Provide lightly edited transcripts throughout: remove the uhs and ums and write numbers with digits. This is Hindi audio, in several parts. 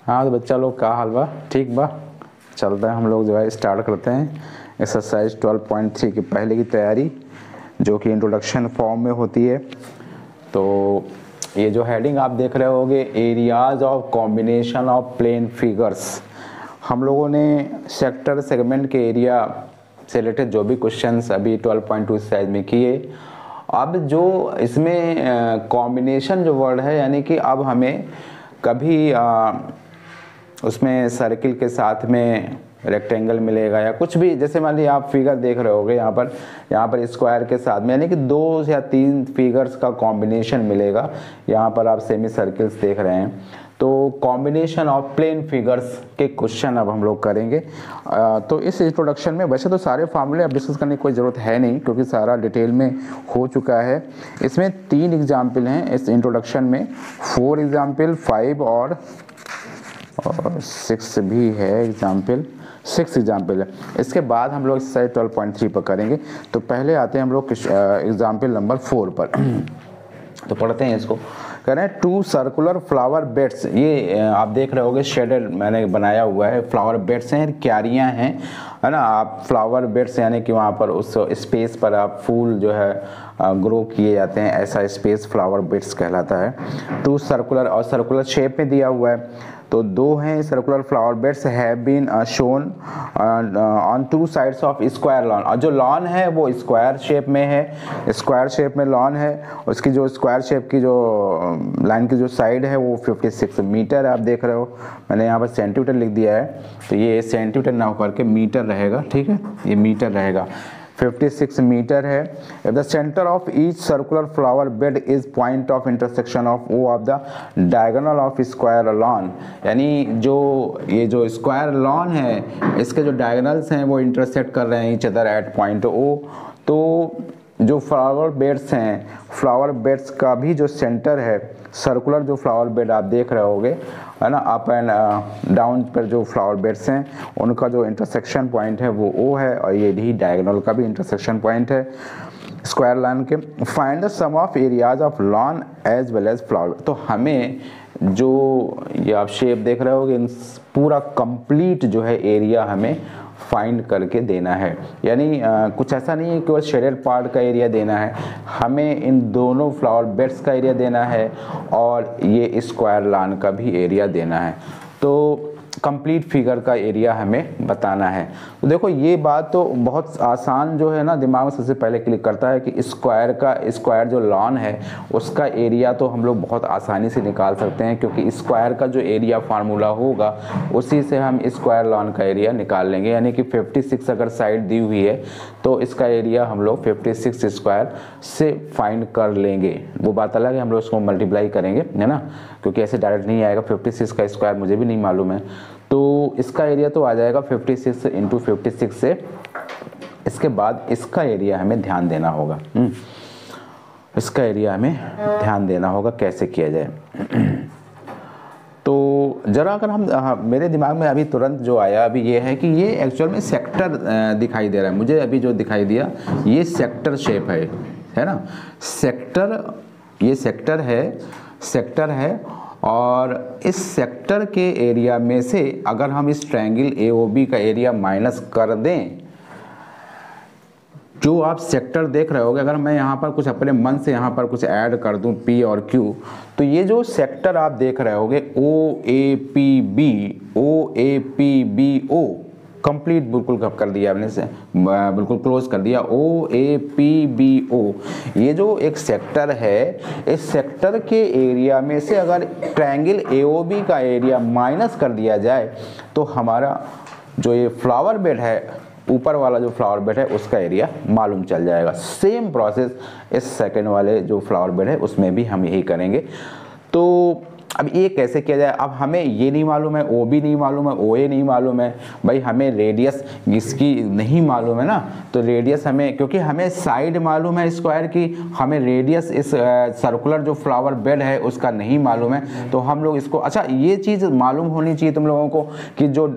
हाँ तो बच्चा लोग का हाल बा? ठीक बा, चलते हैं हम लोग जो है स्टार्ट करते हैं एक्सरसाइज 12.3 की पहले की तैयारी, जो कि इंट्रोडक्शन फॉर्म में होती है। तो ये जो हेडिंग आप देख रहे होगे, areas of combination of plane figures, हम लोगों ने सेक्टर सेगमेंट के एरिया से रिलेटेड जो भी क्वेश्चंस अभी 12.2 साइज में किए, अब जो इसमें कॉम्बिनेशन जो वर्ड है, यानी कि अब हमें कभी उसमें सर्किल के साथ में रेक्टेंगल मिलेगा या कुछ भी, जैसे मान लीजिए आप फिगर देख रहे होगे यहाँ पर स्क्वायर के साथ में, यानी कि 2 या 3 फिगर्स का कॉम्बिनेशन मिलेगा। यहाँ पर आप सेमी सर्किल्स देख रहे हैं, तो कॉम्बिनेशन ऑफ प्लेन फिगर्स के क्वेश्चन अब हम लोग करेंगे। तो इस इंट्रोडक्शन में वैसे तो सारे फार्मूले अब डिस्कस करने की कोई ज़रूरत है नहीं, क्योंकि सारा डिटेल में हो चुका है। इसमें 3 एग्जाम्पल हैं इस इंट्रोडक्शन में, 4 एग्जाम्पल, 5 और 6 भी है एग्जाम्पल, 6 एग्जाम्पल है। इसके बाद हम लोग एक्सरसाइज 12.3 पर करेंगे। तो पहले आते हैं हम लोग एग्जाम्पल नंबर 4 पर। तो पढ़ते हैं इसको। कह रहे हैं 2 सर्कुलर फ्लावर बेड्स, ये आप देख रहे होगे शेडेड मैंने बनाया हुआ है, फ्लावर बेड्स हैं, क्यारियां हैं, है ना। आप फ्लावर बेड्स यानी कि वहाँ पर उस स्पेस पर आप फूल जो है ग्रो किए जाते हैं, ऐसा स्पेस फ्लावर बेड्स कहलाता है। 2 सर्कुलर और सर्कुलर शेप में दिया हुआ है, तो 2 हैं circular flower beds have been shown on 2 sides of square lawn, और जो लॉन है वो स्क्वायर शेप में है, स्क्वायर शेप में लॉन है। उसकी जो स्क्वायर शेप की जो लाइन की जो साइड है वो 56 मीटर है। आप देख रहे हो, मैंने यहाँ पर सेंटीमीटर लिख दिया है, तो ये सेंटीमीटर ना होकर के मीटर रहेगा, ठीक है, ये मीटर रहेगा। 56 मीटर है। If the center of each circular flower bed is point of intersection of O of the diagonal of square lawn, यानी जो ये जो स्क्वायर लॉन है इसके जो डायगोनल्स हैं वो इंटरसेक्ट कर रहे हैं each other at point O। तो जो फ्लावर बेड्स हैं, फ्लावर बेड्स का भी जो सेंटर है, सर्कुलर जो फ्लावर बेड आप देख रहे होगे, है ना, अप एंड डाउन पर जो फ्लावर बेड्स हैं उनका जो इंटरसेक्शन पॉइंट है वो O है, और ये भी डायगोनल का भी इंटरसेक्शन पॉइंट है स्क्वायर लाइन के। Find the sum of areas of lawn as well as flower. तो हमें जो ये आप शेप देख रहे होगे, पूरा कंप्लीट जो है एरिया हमें फाइंड करके देना है, यानी कुछ ऐसा नहीं है कि केवल शेडेड पार्ट का एरिया देना है, हमें इन दोनों फ्लावर बेड्स का एरिया देना है और ये स्क्वायर लॉन का भी एरिया देना है। तो कंप्लीट फिगर का एरिया हमें बताना है। तो देखो ये बात तो बहुत आसान जो है ना, दिमाग में सबसे पहले क्लिक करता है कि स्क्वायर जो लॉन है उसका एरिया तो हम लोग बहुत आसानी से निकाल सकते हैं, क्योंकि स्क्वायर का जो एरिया फार्मूला होगा उसी से हम स्क्वायर लॉन का एरिया निकाल लेंगे। यानी कि 56 अगर साइड दी हुई है तो इसका एरिया हम लोग 56 स्क्वायर से फाइंड कर लेंगे। वो बात अलग है, हम लोग उसको मल्टीप्लाई करेंगे, है ना, क्योंकि ऐसे डायरेक्ट नहीं आएगा। 56 का स्क्वायर मुझे भी नहीं मालूम है, तो इसका एरिया तो आ जाएगा 56 इंटू 56 से। इसके बाद इसका एरिया हमें ध्यान देना होगा, इसका एरिया हमें ध्यान देना होगा कैसे किया जाए। तो जरा अगर हम मेरे दिमाग में अभी तुरंत जो आया अभी ये है कि ये एक्चुअल में सेक्टर दिखाई दे रहा है मुझे, अभी जो दिखाई दिया ये सेक्टर शेप है ना, सेक्टर, ये सेक्टर है। और इस सेक्टर के एरिया में से अगर हम इस ट्रायंगल AOB का एरिया माइनस कर दें, जो आप सेक्टर देख रहे होगे, अगर मैं यहाँ पर कुछ अपने मन से यहाँ पर कुछ ऐड कर दूँ P और Q, तो ये जो सेक्टर आप देख रहे होगे OAPBO कंप्लीट बिल्कुल कर दिया आपने से, बिल्कुल क्लोज कर दिया। OAPBO ये जो एक सेक्टर है, इस सेक्टर के एरिया में से अगर ट्रायंगल AOB का एरिया माइनस कर दिया जाए तो हमारा जो ये फ्लावर बेड है, ऊपर वाला जो फ्लावर बेड है उसका एरिया मालूम चल जाएगा। सेम प्रोसेस इस सेकंड वाले जो फ्लावर बेड है उसमें भी हम यही करेंगे। तो अब ये कैसे किया जाए? अब हमें ये नहीं मालूम है, OB नहीं मालूम है, OA नहीं मालूम है, भाई हमें रेडियस इसकी नहीं मालूम है ना, तो रेडियस हमें, क्योंकि हमें साइड मालूम है स्क्वायर की, हमें रेडियस इस सर्कुलर जो फ्लावर बेड है उसका नहीं मालूम है। तो हम लोग इसको, अच्छा ये चीज़ मालूम होनी चाहिए तुम लोगों को कि जो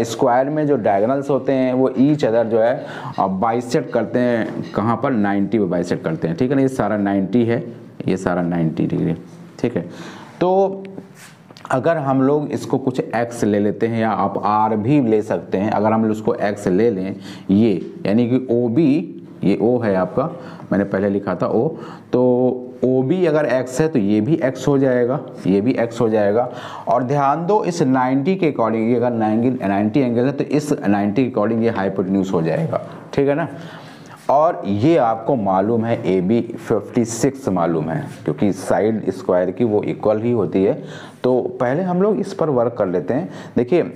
स्क्वायर में जो डायगोनल्स होते हैं वो ईच अदर जो है बाइसेक्ट करते हैं, कहाँ पर 90 पे बाइसेक्ट करते हैं, ठीक है ना। ये सारा 90 है, ये सारा 90 डिग्री, ठीक है। तो अगर हम लोग इसको कुछ x ले लेते हैं या आप r भी ले सकते हैं, अगर हम उसको x ले लें ये यानी कि OB, ये O है आपका, मैंने पहले लिखा था O, तो OB अगर x है तो ये भी x हो जाएगा, ये भी x हो जाएगा। और ध्यान दो इस 90 के अकॉर्डिंग, ये अगर 90 एंगल है तो इस 90 के अकॉर्डिंग ये हाइपोटेन्यूज हो जाएगा, ठीक है ना। और ये आपको मालूम है AB 56 मालूम है, क्योंकि साइड स्क्वायर की वो इक्वल ही होती है। तो पहले हम लोग इस पर वर्क कर लेते हैं। देखिए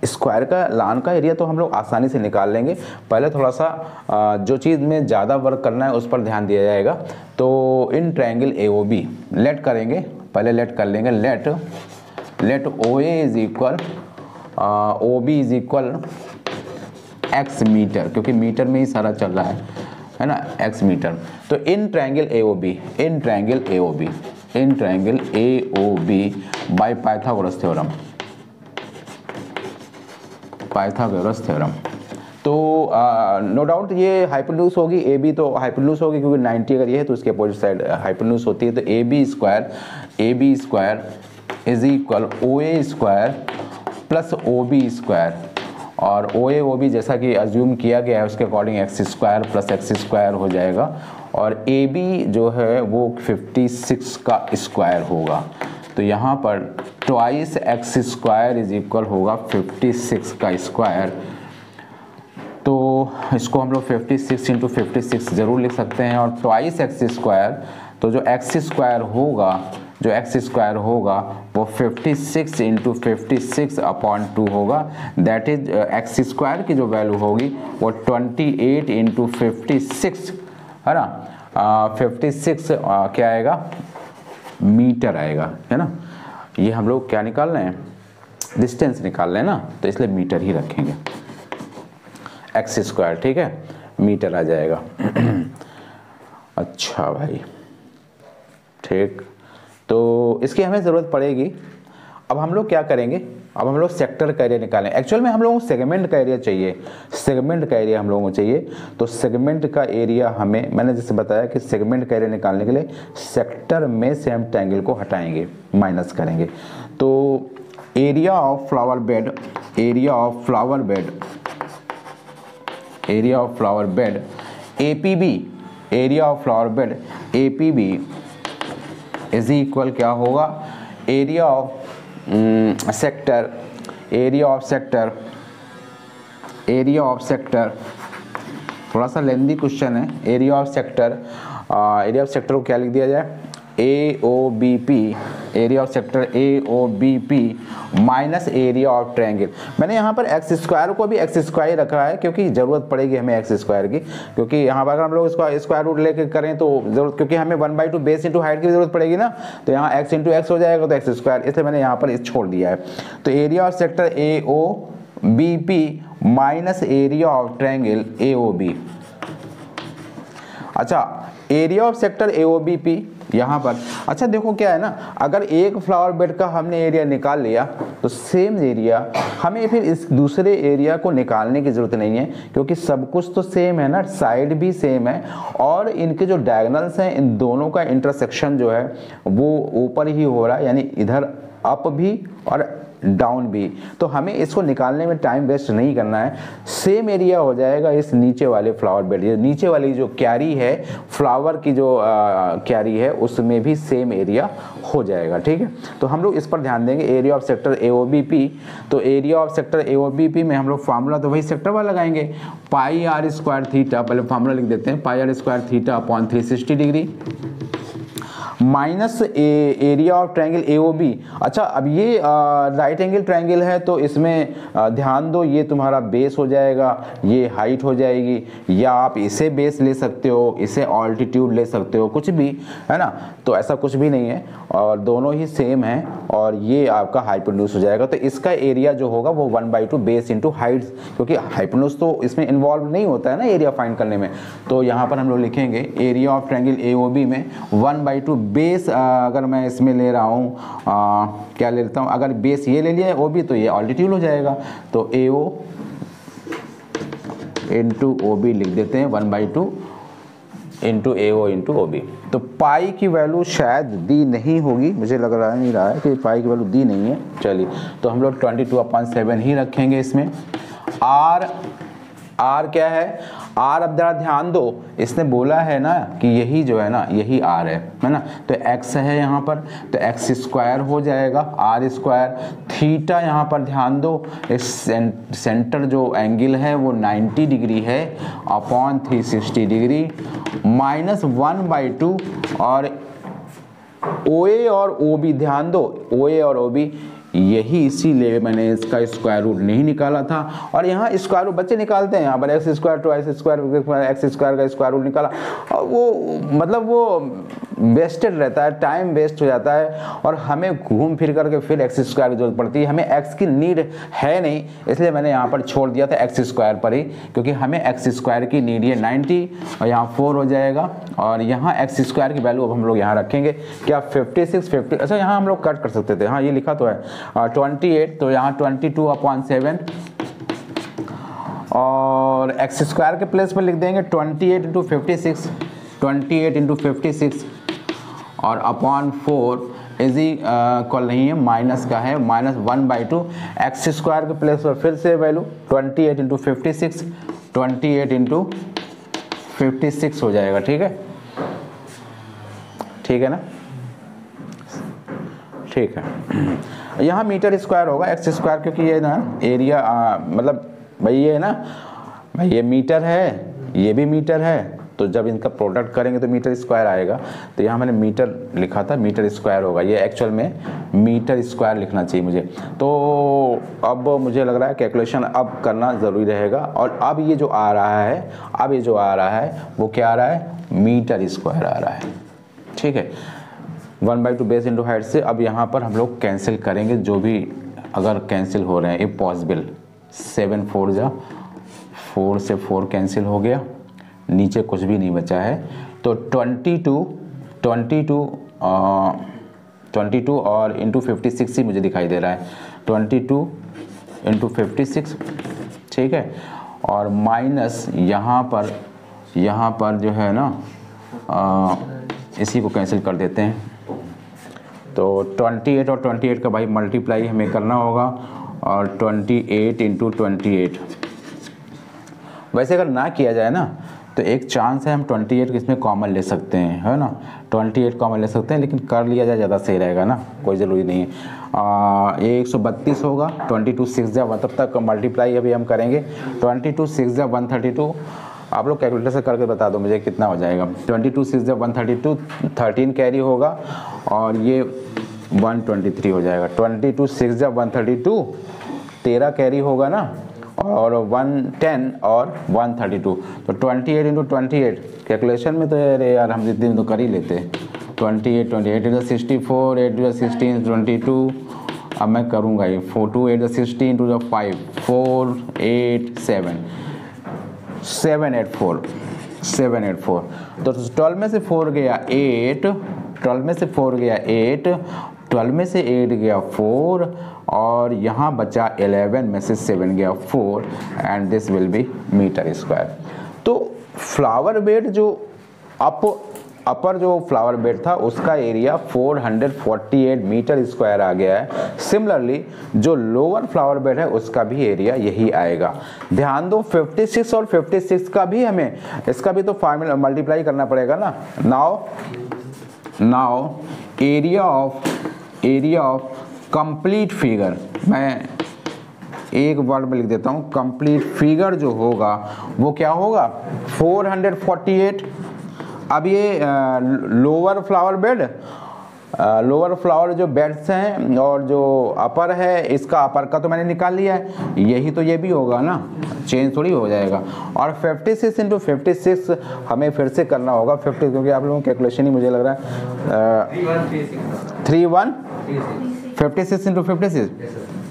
स्क्वायर का लान का एरिया तो हम लोग आसानी से निकाल लेंगे, पहले थोड़ा सा जो चीज़ में ज़्यादा वर्क करना है उस पर ध्यान दिया जाएगा। तो इन ट्रायंगल AOB लेट करेंगे, पहले लेट कर लेंगे, let OA is equal OB is equal x metre, क्योंकि मीटर में ही सारा चल रहा है ना, x मीटर। तो in triangle AOB by Pythagoras theorem. तो नो डाउट ये हाइपोटेन्यूज होगी, AB तो हाइपोटेन्यूज होगी क्योंकि 90 अगर ये है तो उसके अपोजिट साइड हाइपोटेन्यूज होती है। तो AB square is equal OA square plus OB square, और OA OB जैसा कि अज्यूम किया गया है उसके according x square plus x square हो जाएगा, और AB जो है वो 56 का स्क्वायर होगा। तो यहाँ पर twice x square is equal होगा 56 का स्क्वायर। तो इसको हम लोग 56 इंटू 56 जरूर लिख सकते हैं, और ट्वाइस x स्क्वायर, तो जो x स्क्वायर होगा वो 56 इंटू 56 अपॉन 2 होगा। दैट इज x स्क्वायर की जो वैल्यू होगी वो 28 इंटू 56 है ना, 56 क्या आएगा, मीटर आएगा, है ना। ये हम लोग क्या निकाल रहे हैं, डिस्टेंस निकाल रहे हैं ना, तो इसलिए मीटर ही रखेंगे, x स्क्वायर, ठीक है, मीटर आ जाएगा। अच्छा भाई, ठीक, तो इसकी हमें ज़रूरत पड़ेगी। अब हम लोग क्या करेंगे, अब हम लोग सेक्टर का एरिया निकालें। एक्चुअल में हम लोगों को सेगमेंट का एरिया चाहिए, सेगमेंट का एरिया हम लोगों को चाहिए। तो सेगमेंट का एरिया हमें, मैंने जैसे बताया कि सेगमेंट का एरिया निकालने के लिए सेक्टर में से हम ट्रायंगल को हटाएंगे, माइनस करेंगे। तो area of flower bed APB is equal क्या होगा, एरिया ऑफ सेक्टर, थोड़ा सा लेंदी क्वेश्चन है। एरिया ऑफ सेक्टर को क्या लिख दिया जाए, AOBP, area of sector AOBP minus area of triangle. मैंने यहाँ पर x स्क्वायर को भी x स्क्वायर रखा है क्योंकि ज़रूरत पड़ेगी हमें x स्क्वायर की, क्योंकि यहाँ पर अगर हम लोग इसका स्क्वायर रूट लेके करें तो जरूरत, क्योंकि हमें 1/2 बेस इंटू हाइट की भी जरूरत पड़ेगी ना, तो यहाँ x इंटू एक्स हो जाएगा, तो x स्क्वायर, इसलिए मैंने यहाँ पर छोड़ दिया है। तो area of sector AOBP minus area of triangle AOB। अच्छा, एरिया ऑफ सेक्टर AOBP यहाँ पर, अच्छा देखो क्या है ना, अगर एक फ्लावर बेड का हमने एरिया निकाल लिया तो सेम एरिया हमें फिर इस दूसरे एरिया को निकालने की ज़रूरत नहीं है, क्योंकि सब कुछ तो सेम है ना, साइड भी सेम है, और इनके जो डायगोनल्स हैं इन दोनों का इंटरसेक्शन जो है वो ऊपर ही हो रहा है, यानी इधर अप भी और डाउन भी। तो हमें इसको निकालने में टाइम वेस्ट नहीं करना है, सेम एरिया हो जाएगा इस नीचे वाले फ्लावर बेड, ये नीचे वाली जो क्यारी है, फ्लावर की जो क्यारी है उसमें भी सेम एरिया हो जाएगा, ठीक है। तो हम लोग इस पर ध्यान देंगे, एरिया ऑफ सेक्टर AOBP। तो एरिया ऑफ सेक्टर AOBP में हम लोग फार्मूला तो वही सेक्टर वाला लगाएंगे, पाई आर स्क्वायर थीटा, पहले फार्मूला लिख देते हैं, pi R square theta upon 360 degree minus area of triangle AOB। अच्छा, अब ये राइट एंगल ट्रायंगल है तो इसमें ध्यान दो, ये तुम्हारा बेस हो जाएगा, ये हाइट हो जाएगी, या आप इसे बेस ले सकते हो, इसे ऑल्टीट्यूड ले सकते हो, कुछ भी, है ना। तो ऐसा कुछ भी नहीं है, और दोनों ही सेम है, और ये आपका हाइपोटेन्यूज हो जाएगा। तो इसका एरिया जो होगा वो 1/2 बेस इंटू हाइट, क्योंकि हाइपोटेन्यूज तो इसमें इन्वॉल्व नहीं होता है ना एरिया फाइंड करने में। तो यहाँ पर हम लोग लिखेंगे एरिया ऑफ ट्रायंगल AOB में 1/2 बेस, अगर मैं इसमें ले रहा हूँ क्या ले लेता हूँ, अगर बेस ये ले लिया OB तो ये ऑल्टीट्यूड हो जाएगा, तो AO इंटू OB लिख देते हैं 1/2 इंटू AO इंटू OB। तो पाई की वैल्यू शायद दी नहीं होगी, मुझे लग रहा नहीं रहा है कि पाई की वैल्यू दी नहीं है। चलिए तो हम लोग 22/7 ही रखेंगे इसमें। आर क्या है, आर अब जरा ध्यान दो, इसने बोला है ना कि यही जो है ना यही आर है ना, तो एक्स है यहाँ पर, तो एक्स स्क्वायर हो जाएगा आर स्क्वायर। थीटा यहाँ पर ध्यान दो, इस सेंटर जो एंगल है वो 90 डिग्री है अपॉन 360 डिग्री, -1/2 और OA और OB ध्यान दो, OA और OB यही, इसीलिए मैंने इसका स्क्वायर रूट नहीं निकाला था। और यहाँ स्क्वायर रूट बच्चे निकालते हैं, यहाँ पर x square to x square x square का स्क्वायर रूट निकाला, और वो मतलब वो वेस्टेड रहता है, टाइम वेस्ट हो जाता है, और हमें घूम फिर करके फिर एक्स स्क्वायर की जरूरत पड़ती है। हमें एक्स की नीड है नहीं, इसलिए मैंने यहाँ पर छोड़ दिया था एक्स स्क्वायर पर ही, क्योंकि हमें एक्स स्क्वायर की नीड है 90, और यहाँ 4 हो जाएगा, और यहाँ एक्स स्क्वायर की वैल्यू अब हम लोग यहाँ रखेंगे क्या 56, अच्छा यहाँ हम लोग कट कर सकते थे, हाँ ये लिखा तो है 28, तो यहाँ 22/7 और एक्स स्क्वायर के प्लेस पर लिख देंगे 28 इंटू 56, 28 इंटू 56 और अपॉन 4 इज इक्वल नहीं है, माइनस का है, -1/2। एक्स स्क्वायर के प्लेस पर फिर से वैल्यू 28 इंटू 56, 28 इंटू 56 हो जाएगा, ठीक है, ठीक है ना, ठीक है। यहाँ मीटर स्क्वायर होगा एक्स स्क्वायर, क्योंकि ये ना एरिया मतलब भाई ये है ना भाई, ये मीटर है ये भी मीटर है, तो जब इनका प्रोडक्ट करेंगे तो मीटर स्क्वायर आएगा, तो यहाँ मैंने मीटर लिखा था, मीटर स्क्वायर होगा, ये एक्चुअल में मीटर स्क्वायर लिखना चाहिए मुझे। तो अब मुझे लग रहा है कैलकुलेशन अब करना ज़रूरी रहेगा, और अब ये जो आ रहा है, अब ये जो आ रहा है वो क्या आ रहा है, मीटर स्क्वायर आ रहा है, ठीक है। 1/2 बेस इंटू हाइट से अब यहाँ पर हम लोग कैंसिल करेंगे जो भी अगर कैंसिल हो रहे हैं इफ पॉसिबल। 7 4 जा 4 से 4 कैंसिल हो गया, नीचे कुछ भी नहीं बचा है, तो 22 और इंटू 56 ही मुझे दिखाई दे रहा है, 22 इंटू 56, ठीक है, और माइनस यहाँ पर जो है ना इसी को कैंसिल कर देते हैं, तो 28 और 28 का भाई मल्टीप्लाई हमें करना होगा, और 28 इंटू 28। वैसे अगर ना किया जाए ना तो एक चांस है हम 28 इसमें कॉमन ले सकते हैं, है ना, 28 कॉमन ले सकते हैं, लेकिन कर लिया जाए ज़्यादा सही रहेगा ना, कोई ज़रूरी नहीं है। ये 132 होगा, 22 6 जा, तब तक मल्टीप्लाई अभी हम करेंगे, 22 6 जा 132, आप लोग कैलकुलेटर से करके बता दो मुझे कितना हो जाएगा। 22 6 जा 132, 13 कैरी होगा, और ये 123 हो जाएगा। 22 6 जा 132, 13 कैरी होगा ना, और 110 और 132, तो 28 इंटू 28 कैलकुलेशन में तो यार हम जितने तो कर ही लेते हैं। 28 8 64, 8 16 22, अब मैं करूँगा ये 42 8 16 टू 5 4 8 7 4, तो 12 में से 4 गया 8, 12 में से 4 गया 8, 12 में से 8 गया 4, और यहाँ बचा 11 में से 7 गया 4, and this will be metre square. तो फ्लावर बेड जो अपर जो फ्लावर बेड था उसका एरिया 448 मीटर स्क्वायर आ गया है। सिमिलरली जो लोअर फ्लावर बेड है उसका भी एरिया यही आएगा। ध्यान दो 56 और 56 का भी हमें इसका भी तो फार्मूला मल्टीप्लाई करना पड़ेगा ना। Now area of complete figure, मैं एक वर्ड में लिख देता हूँ, कंप्लीट फिगर जो होगा वो क्या होगा 448। अब ये लोअर फ्लावर जो बेड्स हैं और जो अपर है, इसका अपर का तो मैंने निकाल लिया है, यही तो ये भी होगा ना, चेंज थोड़ी हो जाएगा। और 56 इंटू 56 हमें फिर से करना होगा 50, क्योंकि आप लोगों की कैलकुलेशन ही मुझे लग रहा है 56 इंटू 56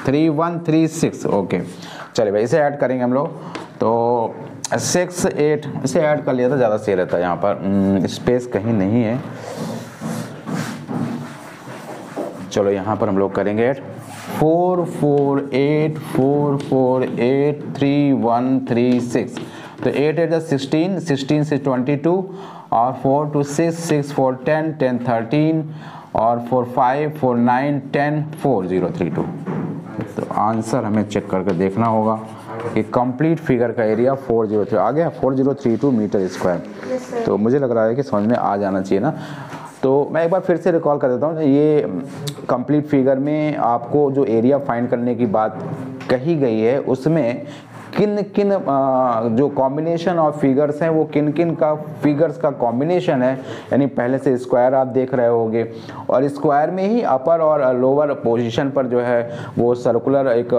3136। ओके चलिए भाई इसे ऐड करेंगे हम लोग, तो 6 8 इसे ऐड कर लिया तो ज़्यादा सही रहता है। यहाँ पर स्पेस कहीं नहीं है, चलो यहाँ पर हम लोग करेंगे ऐड 448 448 3136। तो 8 8 16, 16 से 22 और 4 2 6, 6 4 10, 10 13 और 4 5 4 9 10 4 0 3 2। तो आंसर हमें चेक करके देखना होगा कि कंप्लीट फिगर का एरिया 403 आ गया, 4032 मीटर स्क्वायर। तो मुझे लग रहा है कि समझ में आ जाना चाहिए ना। तो मैं एक बार फिर से रिकॉल कर देता हूँ, ये कंप्लीट फिगर में आपको जो एरिया फाइंड करने की बात कही गई है उसमें किन किन जो कॉम्बिनेशन ऑफ फिगर्स हैं वो किन किन का फिगर्स का कॉम्बिनेशन है। यानी पहले से स्क्वायर आप देख रहे होगे और स्क्वायर में ही अपर और लोअर पोजीशन पर जो है वो सर्कुलर एक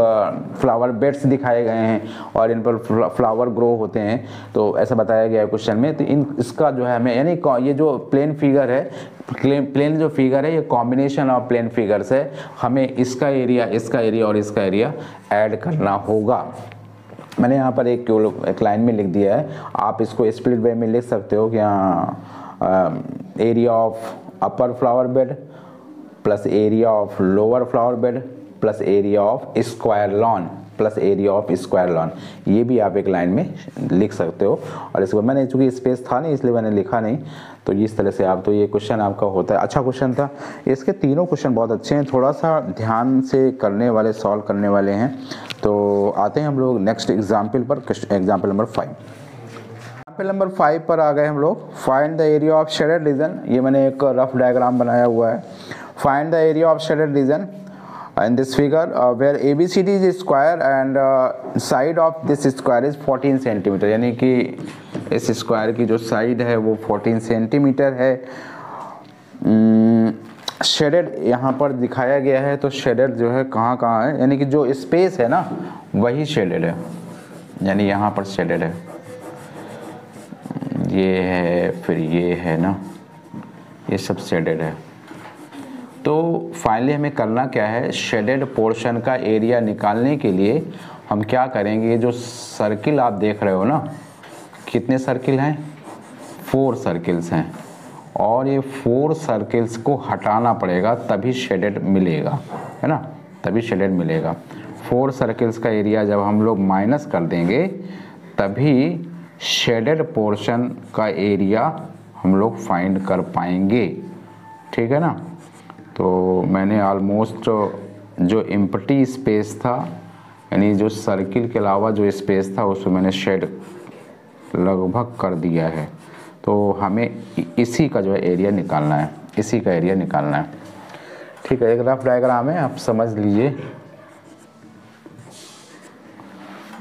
फ्लावर बेड्स दिखाए गए हैं और इन पर फ्लावर ग्रो होते हैं। तो ऐसा बताया गया है क्वेश्चन में। तो इसका जो है हमें यानी ये जो प्लेन फिगर है, प्लेन जो फिगर है ये कॉम्बिनेशन ऑफ प्लेन फिगर्स है, हमें इसका एरिया और इसका एरिया ऐड करना होगा। मैंने यहाँ पर एक लाइन में लिख दिया है, आप इसको स्प्लिट वे में लिख सकते हो कि area of upper flower bed plus area of lower flower bed plus area of square lawn plus area of square lawn, ये भी आप एक लाइन में लिख सकते हो। और इसको मैंने चूँकि स्पेस था नहीं इसलिए मैंने लिखा नहीं, तो इस तरह से आप, तो ये क्वेश्चन आपका होता है। अच्छा क्वेश्चन था, इसके तीनों क्वेश्चन बहुत अच्छे हैं, थोड़ा सा ध्यान से करने वाले, सॉल्व करने वाले हैं। तो आते हैं हम लोग नेक्स्ट एग्जाम्पल पर, एग्जाम्पल नंबर 5। एग्जाम्पल नंबर 5 पर आ गए हम लोग। Find the area of shaded region, ये मैंने एक रफ डायग्राम बनाया हुआ है। Find the area of shaded region in this figure where ABCD is square and side of this square is 14 centimetre, यानी कि इस स्क्वायर की जो साइड है वो 14 सेंटीमीटर है। शेडेड यहाँ पर दिखाया गया है, तो शेडेड जो है कहाँ कहाँ है, यानी कि जो स्पेस है ना वही शेडेड है, यानी यहाँ पर शेडेड है, ये है फिर ये है ना, ये सब शेडेड है। तो फाइनली हमें करना क्या है, शेडेड पोर्शन का एरिया निकालने के लिए हम क्या करेंगे, जो सर्किल आप देख रहे हो ना, कितने सर्किल हैं, 4 सर्किल्स हैं और ये 4 सर्किल्स को हटाना पड़ेगा तभी शेडेड मिलेगा, है ना, तभी शेडेड मिलेगा। 4 सर्किल्स का एरिया जब हम लोग माइनस कर देंगे तभी शेडेड पोर्शन का एरिया हम लोग फाइंड कर पाएंगे, ठीक है ना। तो मैंने ऑलमोस्ट जो एम्प्टी स्पेस था, यानी जो सर्किल के अलावा जो स्पेस था उसमें मैंने शेड लगभग कर दिया है। तो हमें इसी का जो है एरिया निकालना है, इसी का एरिया निकालना है, ठीक है। एक रफ डायग्राम है, आप समझ लीजिए।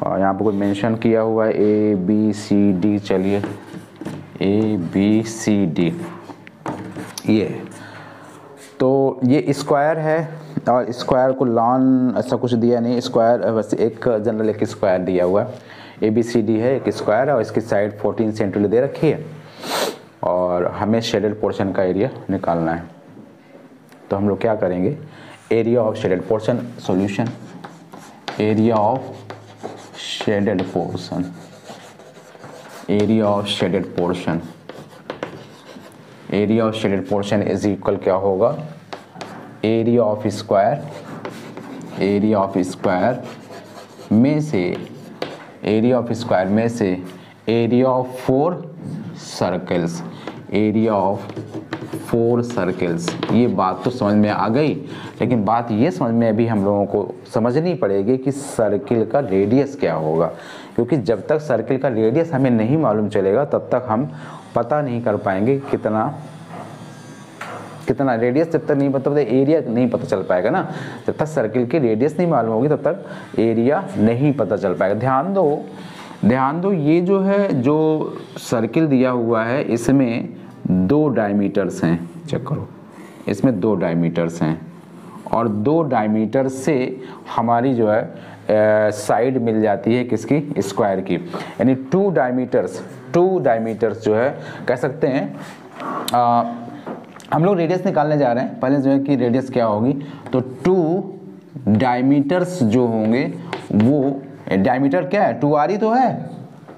और यहाँ पर कोई मेंशन किया हुआ है ABCD, चलिए ABCD, ये तो ये स्क्वायर है और स्क्वायर को लॉन ऐसा कुछ दिया नहीं, स्क्वायर बस एक जनरल एक स्क्वायर दिया हुआ है। ABCD है, एक स्क्वायर है और इसकी साइड 14 सेंटीमीटर दे रखी है और हमें शेडेड पोर्शन का एरिया निकालना है। तो हम लोग क्या करेंगे, area of shaded portion, solution, area of shaded portion, area of shaded portion, area of shaded portion is equal क्या होगा, area of square, area of square में से, एरिया ऑफ स्क्वायर में से area of 4 circles, area of 4 circles. ये बात तो समझ में आ गई, लेकिन बात ये समझ में अभी हम लोगों को समझनी पड़ेगी कि सर्किल का रेडियस क्या होगा, क्योंकि जब तक सर्किल का रेडियस हमें नहीं मालूम चलेगा तब तक हम पता नहीं कर पाएंगे कितना रेडियस, जब तक नहीं पता एरिया नहीं पता चल पाएगा ना। जब तक सर्किल की रेडियस नहीं मालूम होगी तब तक एरिया नहीं पता चल पाएगा। ध्यान दो, ये जो है जो सर्किल दिया हुआ है इसमें 2 डायमीटर्स हैं, चेक करो, इसमें 2 डायमीटर्स हैं और 2 डायमीटर से हमारी जो है साइड मिल जाती है किसकी, स्क्वायर की, यानी 2 डायमीटर्स जो है कह सकते हैं। हम लोग रेडियस निकालने जा रहे हैं, पहले जो है कि रेडियस क्या होगी, तो 2 डायमीटर्स जो होंगे वो, डायमीटर क्या है, 2R ही तो है,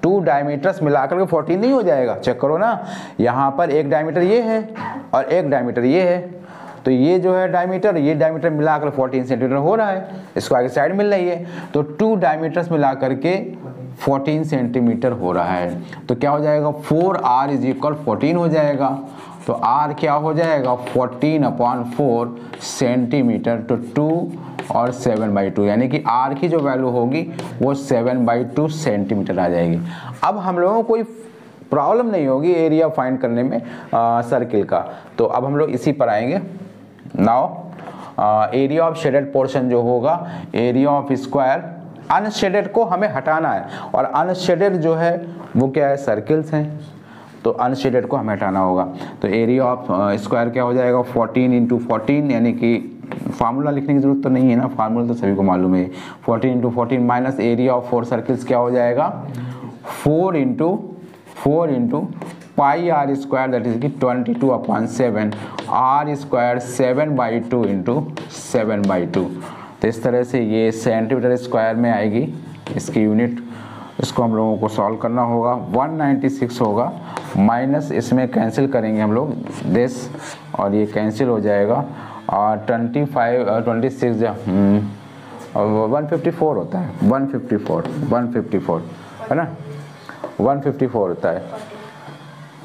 2 डायमीटर्स मिलाकर के 14 नहीं हो जाएगा, चेक करो ना। यहाँ पर एक डायमीटर ये है और एक डायमीटर ये है, तो ये जो है डायमीटर, ये डायमीटर मिलाकर 14 सेंटीमीटर हो रहा है, स्क्वायर की साइड मिल रही है। तो 2 डायमीटर्स मिला करके 14 सेंटीमीटर हो रहा है। तो क्या हो जाएगा 4r इज इक्वल 14 हो जाएगा। तो r क्या हो जाएगा 14/4 सेंटीमीटर तो 2 और 7/2, यानी कि r की जो वैल्यू होगी वो 7/2 सेंटीमीटर आ जाएगी। अब हम लोगों को कोई प्रॉब्लम नहीं होगी एरिया फाइंड करने में सर्किल का। तो अब हम लोग इसी पर आएंगे। Now area of shaded portion जो होगा, एरिया ऑफ स्क्वायर, अनशेडेड को हमें हटाना है और अनशेडेड जो है वो क्या है, सर्किल्स हैं, तो अनशेडेड को हमें हटाना होगा। तो एरिया ऑफ स्क्वायर क्या हो जाएगा 14 × 14, यानी कि फार्मूला लिखने की जरूरत तो नहीं है ना, फार्मूला तो सभी को मालूम है। 14 × 14 माइनस एरिया ऑफ 4 सर्किल्स क्या हो जाएगा 4 × पाई r स्क्वायर, दैट इज कि 22/7, r स्क्वायर 7/2 × 7/2। तो इस तरह से ये सेंटीमीटर स्क्वायर में आएगी इसकी यूनिट। इसको हम लोगों को सॉल्व करना होगा। 196 होगा, माइनस इसमें कैंसिल करेंगे हम लोग दिस, और ये कैंसिल हो जाएगा, और 26 154 होता है, 154 है ना, 154 होता है।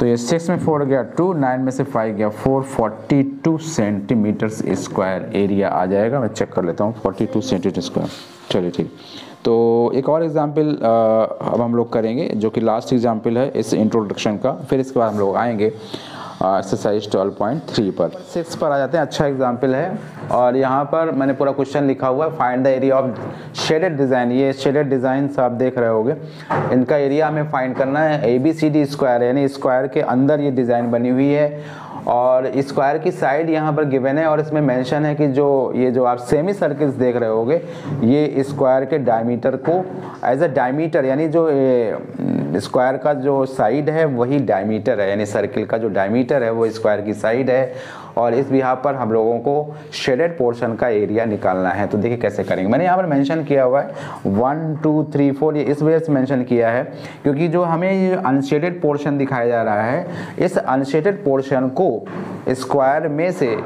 तो ये 6 में 4 गया 2, 9 में से 5 गया 4, 42 सेंटीमीटर स्क्वायर एरिया आ जाएगा। मैं चेक कर लेता हूँ 42 सेंटीमीटर स्क्वायर। चलिए ठीक। तो एक और एग्जाम्पल अब हम लोग करेंगे जो कि लास्ट एग्जाम्पल है इस इंट्रोडक्शन का, फिर इसके बाद हम लोग आएंगे एक्सरसाइज 12.3 पर। 6 पर आ जाते हैं। अच्छा एग्जाम्पल है, और यहाँ पर मैंने पूरा क्वेश्चन लिखा हुआ है, find the area of shaded design. ये शेडेड डिज़ाइन आप देख रहे होगे, इनका एरिया हमें फाइंड करना है। ABCD स्क्वायर, यानी स्क्वायर के अंदर ये डिज़ाइन बनी हुई है, और स्क्वायर की साइड यहाँ पर गिवन है, और इसमें मेंशन है कि ये जो आप सेमी सर्किल्स देख रहे होगे, ये स्क्वायर के डायमीटर को एज अ डायमीटर, यानी जो स्क्वायर का जो साइड है वही डायमीटर है, यानी सर्किल का जो डायमीटर है वो स्क्वायर की साइड है। और इस बिहार पर हम लोगों को शेडेड पोर्शन का एरिया निकालना है। तो देखिए कैसे करेंगे। मैंने यहाँ पर मेंशन किया हुआ है 1 2 3 4, ये इस वजह से मेंशन किया है क्योंकि जो हमें ये अनशेडेड पोर्शन दिखाया जा रहा है, इस अनशेडेड पोर्शन को स्क्वायर में से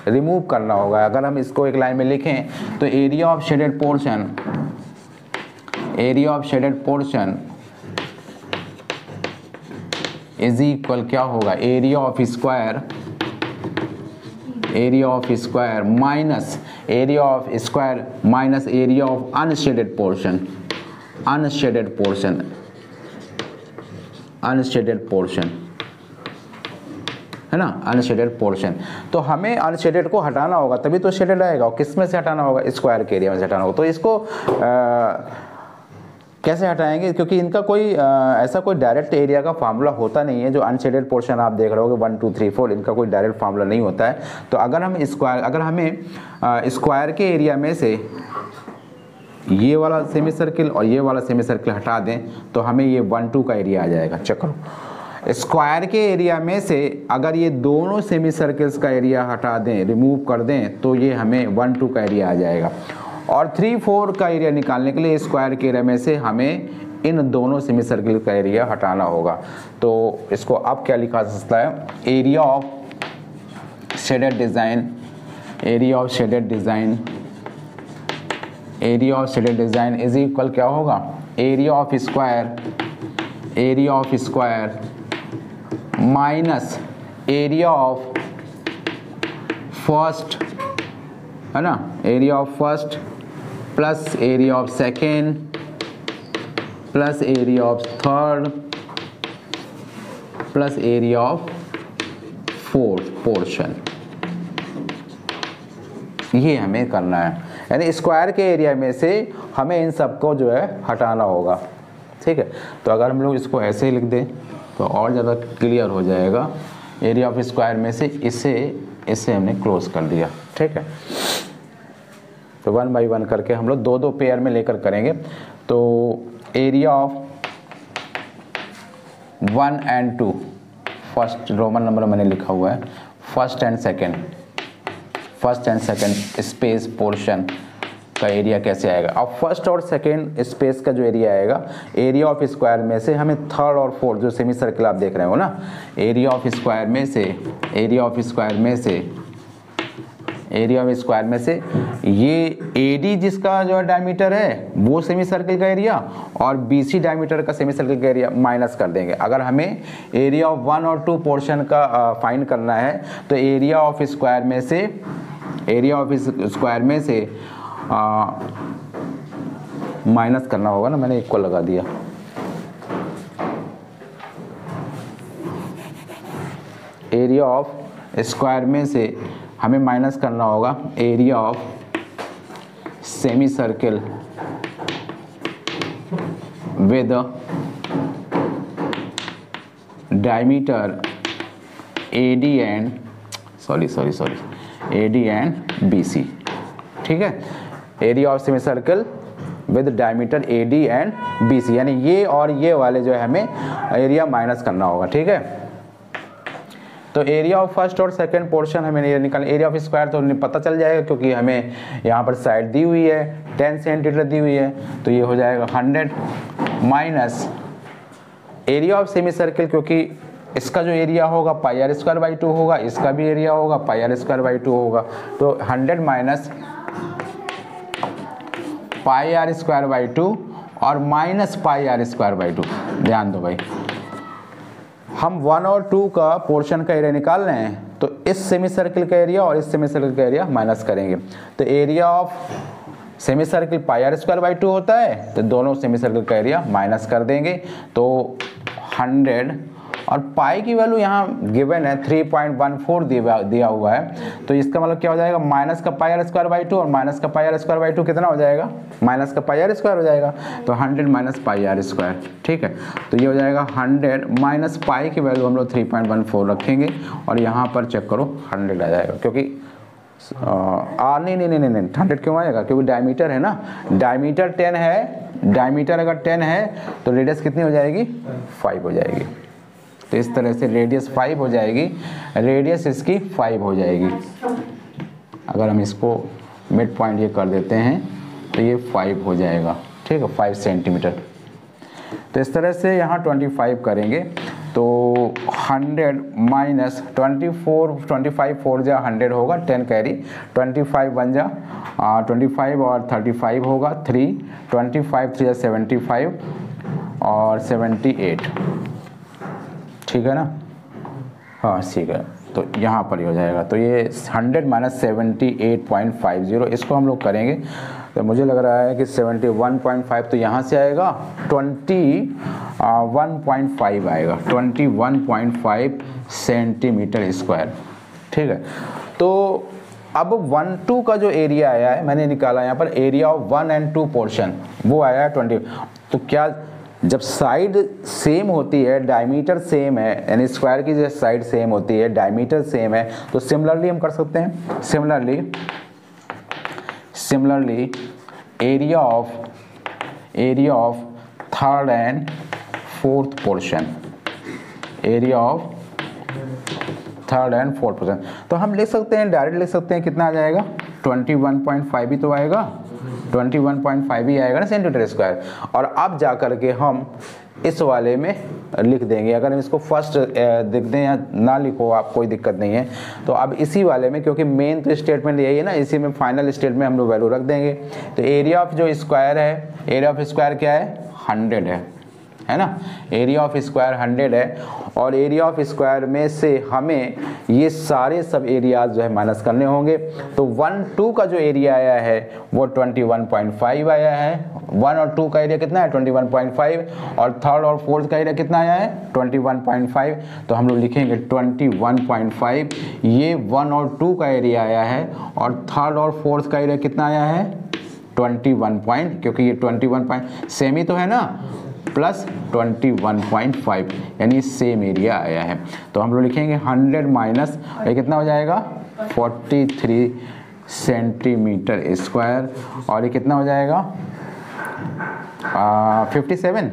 रिमूव करना होगा। अगर हम इसको एक लाइन में लिखें तो area of shaded portion is equal क्या होगा, area of square minus area of unshaded portion है ना, अनशेडेड पोर्शन। तो हमें अनशेडेड को हटाना होगा, तभी तो शेडेड आएगा। और किस में से हटाना होगा, स्क्वायर के एरिया में से हटाना होगा। तो इसको कैसे हटाएंगे, क्योंकि इनका कोई ऐसा कोई डायरेक्ट एरिया का फार्मूला होता नहीं है। जो अनशेडेड पोर्शन आप देख रहे होगे 1 2 3 4, इनका कोई डायरेक्ट फार्मूला नहीं होता है। तो अगर हमें स्क्वायर के एरिया में से ये वाला सेमी सर्किल और ये वाला सेमी सर्किल हटा दें तो हमें ये 1 2 का एरिया आ जाएगा। चेक करो, स्क्वायर के एरिया में से अगर ये दोनों सेमी सर्किल्स का एरिया हटा दें, रिमूव कर दें, तो ये हमें 1 2 का एरिया आ जाएगा। और 3 4 का एरिया निकालने के लिए स्क्वायर के एरिया में से हमें इन दोनों सेमी सर्किल का एरिया हटाना होगा। तो इसको अब क्या लिखा जा सकता है, area of shaded design is equal क्या होगा, area of square minus area of first, है ना, area of first plus area of second plus area of third plus area of fourth portion. ये हमें करना है, यानी स्क्वायर के एरिया में से हमें इन सबको जो है हटाना होगा। ठीक है, तो अगर हम लोग इसको ऐसे ही लिख दें तो और ज़्यादा क्लियर हो जाएगा। एरिया ऑफ स्क्वायर में से इसे हमने क्लोज कर दिया। ठीक है, तो 1 बाई 1 करके हम लोग 2 2 पेयर में लेकर करेंगे। तो area of 1 and 2, first Roman number मैंने लिखा हुआ है, first and second space portion का एरिया कैसे आएगा। अब फर्स्ट और सेकेंड स्पेस का जो एरिया आएगा, एरिया ऑफ स्क्वायर में से हमें थर्ड और फोर्थ जो सेमी सर्किल आप देख रहे हो ना, एरिया ऑफ स्क्वायर में से एरिया ऑफ स्क्वायर में से ये एडी जिसका जो है डायमीटर है वो सेमी सर्कल का एरिया और बीसी डायमीटर का सेमी सर्कल का एरिया माइनस कर देंगे। अगर हमें एरिया ऑफ 1 और 2 पोर्शन का फाइंड करना है तो एरिया ऑफ स्क्वायर में से माइनस करना होगा ना, मैंने इक्वल लगा दिया। एरिया ऑफ स्क्वायर में से हमें माइनस करना होगा area of semi circle with diameter AD and AD and BC। ठीक है, area of semi circle with diameter AD and BC, यानी ये और ये वाले जो है हमें एरिया माइनस करना होगा। ठीक है, तो एरिया ऑफ फर्स्ट और सेकंड पोर्शन हमें निकाल, एरिया ऑफ स्क्वायर तो पता चल जाएगा क्योंकि हमें यहाँ पर साइड दी हुई है 10 सेंटीमीटर दी हुई है, तो ये हो जाएगा 100 minus area of semi circle, क्योंकि इसका जो एरिया होगा πr²/2 होगा, इसका भी एरिया होगा πr²/2 होगा, तो 100 माइनस πr²/2 और माइनस πr²/2। ध्यान दो भाई, हम 1 और 2 का पोर्शन का एरिया निकाल रहे हैं, तो इस सेमी सर्कल का एरिया और इस सेमी सर्कल का एरिया माइनस करेंगे, तो area of semi circle πr²/2 होता है, तो दोनों सेमी सर्कल का एरिया माइनस कर देंगे, तो 100 और पाई की वैल्यू यहाँ गिवन है 3.14 दिया हुआ है, तो इसका मतलब क्या हो जाएगा, माइनस का πr²/2 और माइनस का πr²/2 कितना हो जाएगा, माइनस का πr² हो जाएगा, तो 100 माइनस πr²। ठीक है, तो ये हो जाएगा 100 माइनस पाई की वैल्यू हम लोग 3.14 रखेंगे और यहाँ पर चेक करो 100 आ जाएगा, क्योंकि नहीं 100 क्यों आएगा, क्योंकि डायमीटर है ना, डायमीटर 10 है, डायमीटर अगर 10 है तो रेडियस कितनी हो जाएगी, 5 हो जाएगी। तो इस तरह से रेडियस 5 हो जाएगी, रेडियस इसकी 5 हो जाएगी। अगर हम इसको मिड पॉइंट ये कर देते हैं तो ये 5 हो जाएगा। ठीक है, 5 सेंटीमीटर। तो इस तरह से यहाँ 25 करेंगे, तो 100 माइनस 25 4 जा 100 होगा, 10 कैरी, 25 1 जा 25 और 35 होगा 3, 25 3 जा 75 और 78। ठीक है ना, हाँ ठीक है, तो यहाँ पर ही हो जाएगा। तो ये 100 माइनस 78.50 इसको हम लोग करेंगे, तो मुझे लग रहा है कि 71.5 तो यहाँ से आएगा, 21.5 आएगा, 21.5 सेंटीमीटर स्क्वायर। ठीक है, तो अब 1-2 का जो एरिया आया है मैंने निकाला यहाँ पर, एरिया ऑफ 1 and 2 पोर्शन वो आया है 20। तो क्या जब साइड सेम होती है, डायमीटर सेम है, यानी स्क्वायर की जो साइड सेम होती है, डायमीटर सेम है, तो सिमिलरली हम कर सकते हैं, similarly area of third and fourth portion, area of third and fourth portion, तो हम लिख सकते हैं, डायरेक्ट लिख सकते हैं, कितना आ जाएगा, 21.5 ही तो आएगा, 21.5 ही आएगा ना सेंटीमीटर स्क्वायर। और अब जा कर के हम इस वाले में लिख देंगे, अगर हम इसको फर्स्ट लिख दें या ना लिखो आप कोई दिक्कत नहीं है, तो अब इसी वाले में, क्योंकि मेन तो स्टेटमेंट यही है ना, इसी में फाइनल स्टेटमेंट में हम लोग वैल्यू रख देंगे। तो एरिया ऑफ जो स्क्वायर है, एरिया ऑफ स्क्वायर क्या है, 100 है ना, एरिया ऑफ स्क्वायर 100 है, और एरिया ऑफ स्क्वायर में से हमें ये सारे सब एरियाज जो है माइनस करने होंगे। तो 1-2 का जो एरिया आया है वो 21.5 आया है, 1 और 2 का एरिया कितना है 21.5, और थर्ड और फोर्थ का एरिया कितना आया है 21.5। तो हम लोग लिखेंगे 21.5, ये 1 और 2 का एरिया आया है, और थर्ड और फोर्थ का एरिया कितना आया है 21 क्योंकि ये 21 सेमी तो है ना, प्लस 21.5 यानी सेम एरिया आया है। तो हम लोग लिखेंगे 100 माइनस ये कितना हो जाएगा 43 सेंटीमीटर स्क्वायर, और ये कितना हो जाएगा 57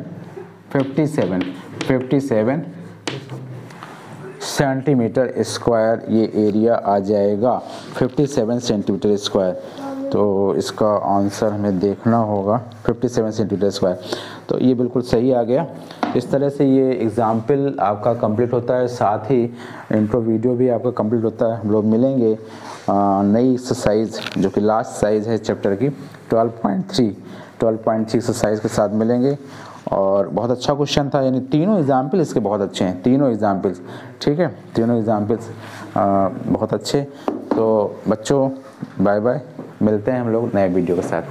सेंटीमीटर स्क्वायर ये एरिया आ जाएगा, 57 सेंटीमीटर स्क्वायर। तो इसका आंसर हमें देखना होगा 57 सेंटीमीटर स्क्वायर। तो ये बिल्कुल सही आ गया। इस तरह से ये एग्ज़ाम्पल आपका कंप्लीट होता है, साथ ही इंट्रो वीडियो भी आपका कंप्लीट होता है। हम लोग मिलेंगे नई एक्सरसाइज जो कि लास्ट साइज है चैप्टर की 12.3 एक्सरसाइज के साथ मिलेंगे। और बहुत अच्छा क्वेश्चन था, यानी तीनों एग्जाम्पल इसके बहुत अच्छे हैं, तीनों एग्जाम्पल्स, ठीक है, तीनों एग्जाम्पल्स बहुत अच्छे। तो बच्चों बाय बाय, मिलते हैं हम लोग नए वीडियो के साथ।